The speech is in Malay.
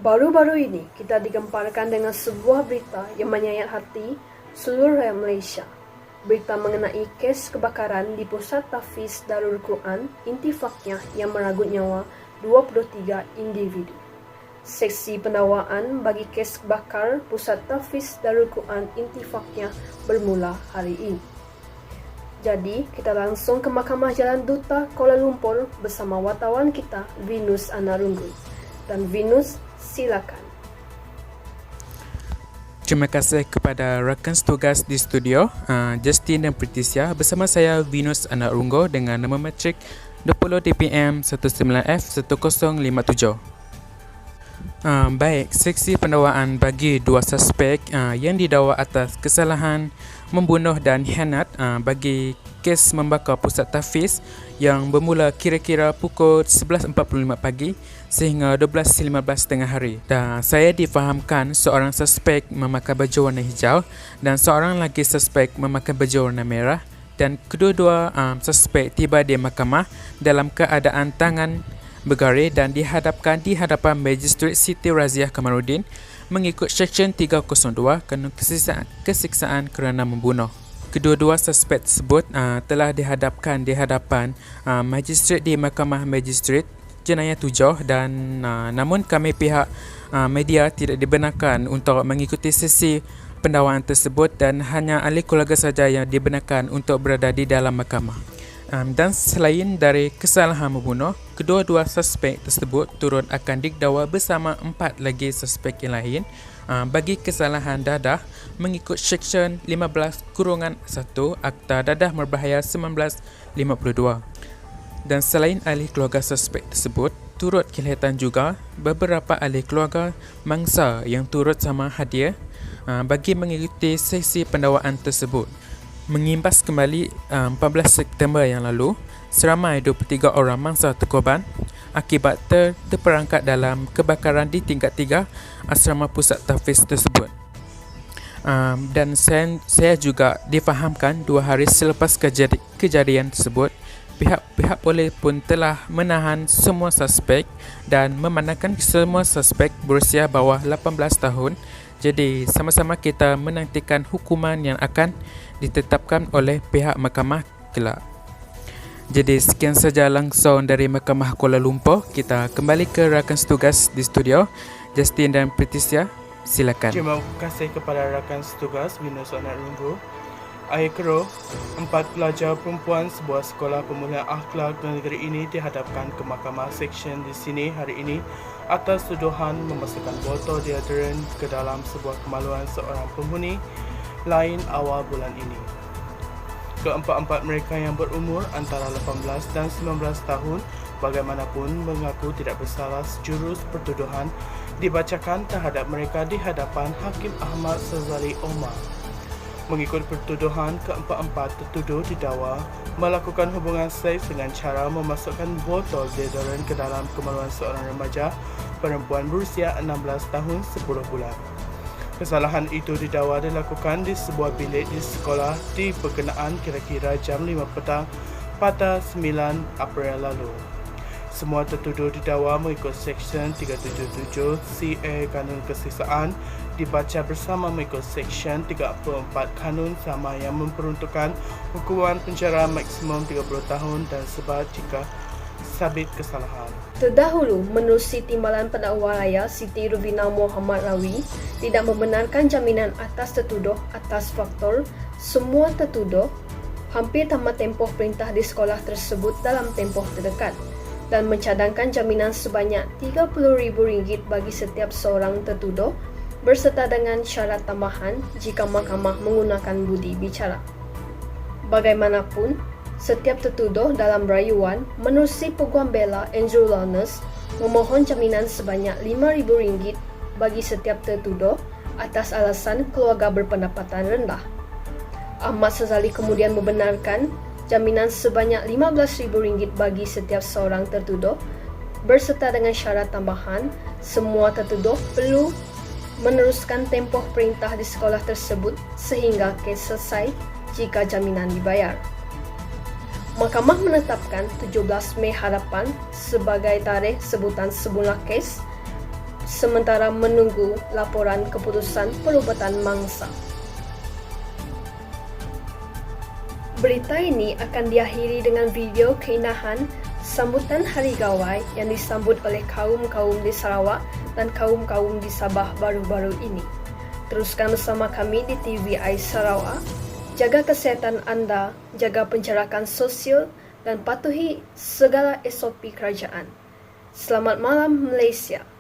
Baru-baru ini kita digemparkan dengan sebuah berita yang menyayat hati seluruh rakyat Malaysia. Berita mengenai kes kebakaran di Pusat Tahfiz Darul Quran Intifaqiyah yang merenggut nyawa 23 individu. Seksi pendakwaan bagi kes bakar Pusat Tahfiz Darul Quran Intifaqiyah bermula hari ini. Jadi, kita langsung ke Mahkamah Jalan Duta Kuala Lumpur bersama wartawan kita Venus Anarunggu. Dan Venus, silakan. Terima kasih kepada rakan tugas di studio, Justin dan Pritisya. Bersama saya Venus Anarunggu dengan nama matrik 20 DPM 19F1057. Baik, seksi pendakwaan bagi dua suspek yang didakwa atas kesalahan membunuh dan khianat bagi kes membakar pusat tahfiz yang bermula kira-kira pukul 11.45 pagi sehingga 12.15 tengah hari. Dan saya difahamkan seorang suspek memakai baju warna hijau dan seorang lagi suspek memakai baju warna merah, dan kedua-dua suspek tiba di mahkamah dalam keadaan tangan bergaris dan dihadapkan di hadapan Magistrate Siti Raziah Kamaruddin mengikut Seksyen 302 Kanun Kesiksaan kerana membunuh. Kedua-dua suspek tersebut telah dihadapkan di hadapan Magistrate di Mahkamah Magistrate Jenayah 7 dan namun kami pihak media tidak dibenarkan untuk mengikuti sesi pendakwaan tersebut dan hanya ahli keluarga saja yang dibenarkan untuk berada di dalam mahkamah. Dan selain dari kesalahan membunuh, kedua-dua suspek tersebut turut akan didakwa bersama 4 lagi suspek yang lain bagi kesalahan dadah mengikut Seksyen 15-1 Akta Dadah Berbahaya 1952. Dan selain ahli keluarga suspek tersebut, turut kelihatan juga beberapa ahli keluarga mangsa yang turut sama hadir bagi mengikuti sesi pendakwaan tersebut. Mengimbas kembali 14 September yang lalu, seramai 23 orang mangsa terkorban akibat terperangkap dalam kebakaran di tingkat 3 asrama pusat tahfiz tersebut. Dan saya juga difahamkan 2 hari selepas kejadian tersebut, pihak polis pun telah menahan semua suspek dan memandangkan semua suspek berusia bawah 18 tahun. Jadi sama-sama kita menantikan hukuman yang akan ditetapkan oleh pihak mahkamah kelak. Jadi sekian saja langsung dari Mahkamah Kuala Lumpur. Kita kembali ke rakan setugas di studio, Justin dan Pritisya. Silakan. Terima kasih kepada rakan setugas Venus Anarunggu. Akhir keruh, 4 pelajar perempuan sebuah sekolah pemulihan akhlak di negeri ini dihadapkan ke Mahkamah Seksyen di sini hari ini atas tuduhan memasukkan botol deodoran ke dalam sebuah kemaluan seorang penghuni lain awal bulan ini. Keempat-empat mereka yang berumur antara 18 dan 19 tahun bagaimanapun mengaku tidak bersalah sejurus pertuduhan dibacakan terhadap mereka di hadapan Hakim Ahmad Sazali Omar. Mengikut pertuduhan, keempat-empat tertuduh didakwa melakukan hubungan seks dengan cara memasukkan botol deodoran ke dalam kemaluan seorang remaja perempuan berusia 16 tahun 10 bulan. Kesalahan itu didakwa dilakukan di sebuah bilik di sekolah di berkenaan kira-kira jam 5 petang pada 9 April lalu. Semua tertuduh didakwa mengikut Seksyen 377 CA Kanun Kesiksaan dibaca bersama mengikut Seksyen 34 Kanun Sama yang memperuntukkan hukuman penjara maksimum 30 tahun dan sebat jika sabit kesalahan. Terdahulu, menerusi timbalan pendakwa raya Siti Ruvina Muhammad Rawi tidak membenarkan jaminan atas tertuduh atas faktor semua tertuduh hampir tamat tempoh perintah di sekolah tersebut dalam tempoh terdekat dan mencadangkan jaminan sebanyak RM30,000 bagi setiap seorang tertuduh berserta dengan syarat tambahan jika mahkamah menggunakan budi bicara. Bagaimanapun, setiap tertuduh dalam rayuan menerusi Peguam Bela Andrew Lawrence memohon jaminan sebanyak RM5,000 bagi setiap tertuduh atas alasan keluarga berpendapatan rendah. Ahmad Sazali kemudian membenarkan jaminan sebanyak RM15,000 bagi setiap seorang tertuduh berserta dengan syarat tambahan semua tertuduh perlu meneruskan tempoh perintah di sekolah tersebut sehingga kes selesai jika jaminan dibayar. Mahkamah menetapkan 17 Mei hadapan sebagai tarikh sebutan semula kes sementara menunggu laporan keputusan perubatan mangsa. Berita ini akan diakhiri dengan video keindahan sambutan Hari Gawai yang disambut oleh kaum-kaum di Sarawak dan kaum-kaum di Sabah baru-baru ini. Teruskan bersama kami di TVI Sarawak. Jaga kesihatan anda, jaga pencerahan sosial dan patuhi segala SOP kerajaan. Selamat malam Malaysia.